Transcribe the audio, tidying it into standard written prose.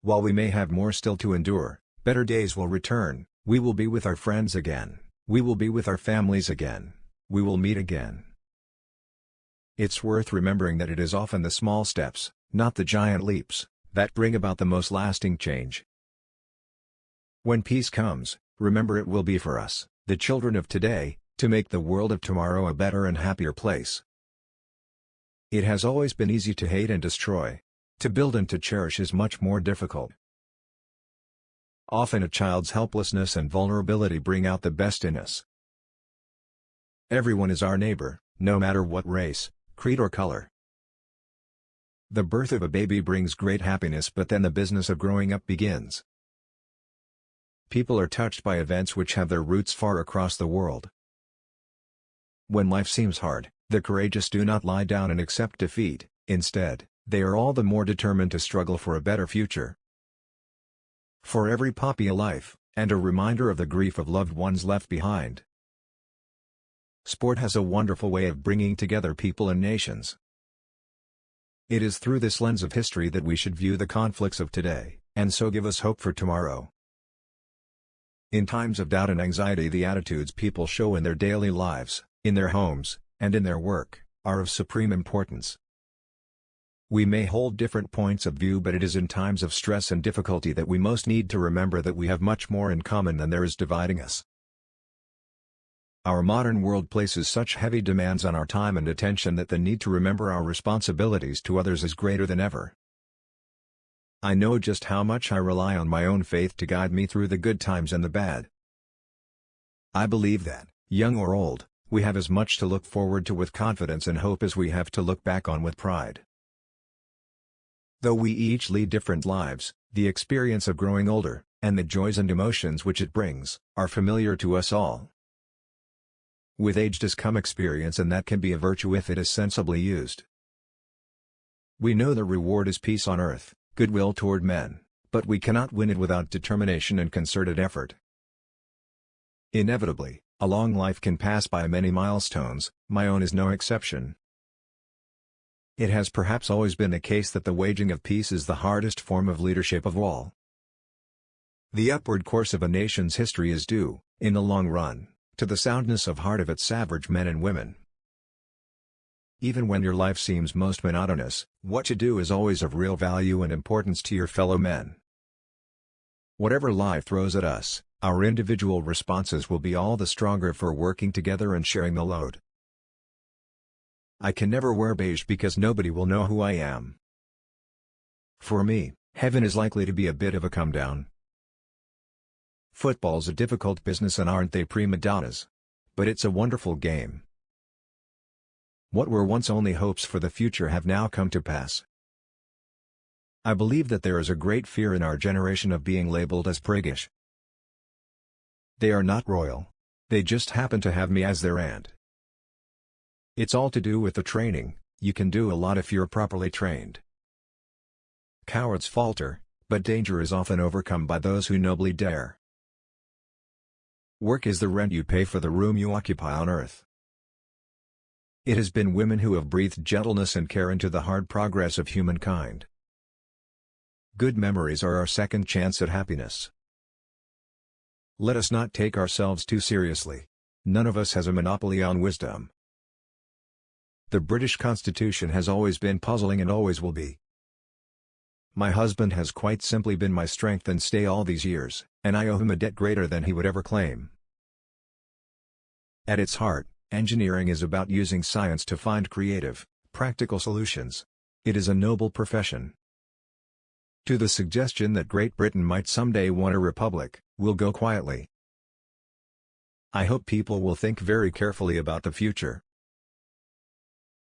While we may have more still to endure, better days will return. We will be with our friends again. We will be with our families again. We will meet again. It's worth remembering that it is often the small steps, not the giant leaps, that bring about the most lasting change. When peace comes, remember it will be for us, the children of today, to make the world of tomorrow a better and happier place. It has always been easy to hate and destroy. To build and to cherish is much more difficult. Often a child's helplessness and vulnerability bring out the best in us. Everyone is our neighbor, no matter what race, creed or color. The birth of a baby brings great happiness, but then the business of growing up begins. People are touched by events which have their roots far across the world. When life seems hard, the courageous do not lie down and accept defeat. Instead, they are all the more determined to struggle for a better future. For every poppy a life, and a reminder of the grief of loved ones left behind. Sport has a wonderful way of bringing together people and nations. It is through this lens of history that we should view the conflicts of today, and so give us hope for tomorrow. In times of doubt and anxiety, the attitudes people show in their daily lives, in their homes, and in their work, are of supreme importance. We may hold different points of view, but it is in times of stress and difficulty that we most need to remember that we have much more in common than there is dividing us. Our modern world places such heavy demands on our time and attention that the need to remember our responsibilities to others is greater than ever. I know just how much I rely on my own faith to guide me through the good times and the bad. I believe that, young or old, we have as much to look forward to with confidence and hope as we have to look back on with pride. Though we each lead different lives, the experience of growing older, and the joys and emotions which it brings, are familiar to us all. With age does come experience, and that can be a virtue if it is sensibly used. We know the reward is peace on earth, goodwill toward men, but we cannot win it without determination and concerted effort. Inevitably, a long life can pass by many milestones, my own is no exception. It has perhaps always been the case that the waging of peace is the hardest form of leadership of all. The upward course of a nation's history is due, in the long run, to the soundness of heart of its average men and women. Even when your life seems most monotonous, what you do is always of real value and importance to your fellow men. Whatever life throws at us, our individual responses will be all the stronger for working together and sharing the load. I can never wear beige because nobody will know who I am. For me, heaven is likely to be a bit of a come down. Football's a difficult business, and aren't they prima donnas? But it's a wonderful game. What were once only hopes for the future have now come to pass. I believe that there is a great fear in our generation of being labeled as priggish. They are not royal. They just happen to have me as their aunt. It's all to do with the training. You can do a lot if you're properly trained. Cowards falter, but danger is often overcome by those who nobly dare. Work is the rent you pay for the room you occupy on earth. It has been women who have breathed gentleness and care into the hard progress of humankind. Good memories are our second chance at happiness. Let us not take ourselves too seriously. None of us has a monopoly on wisdom. The British Constitution has always been puzzling and always will be. My husband has quite simply been my strength and stay all these years, and I owe him a debt greater than he would ever claim. At its heart, engineering is about using science to find creative, practical solutions. It is a noble profession. To the suggestion that Great Britain might someday want a republic, we'll go quietly. I hope people will think very carefully about the future.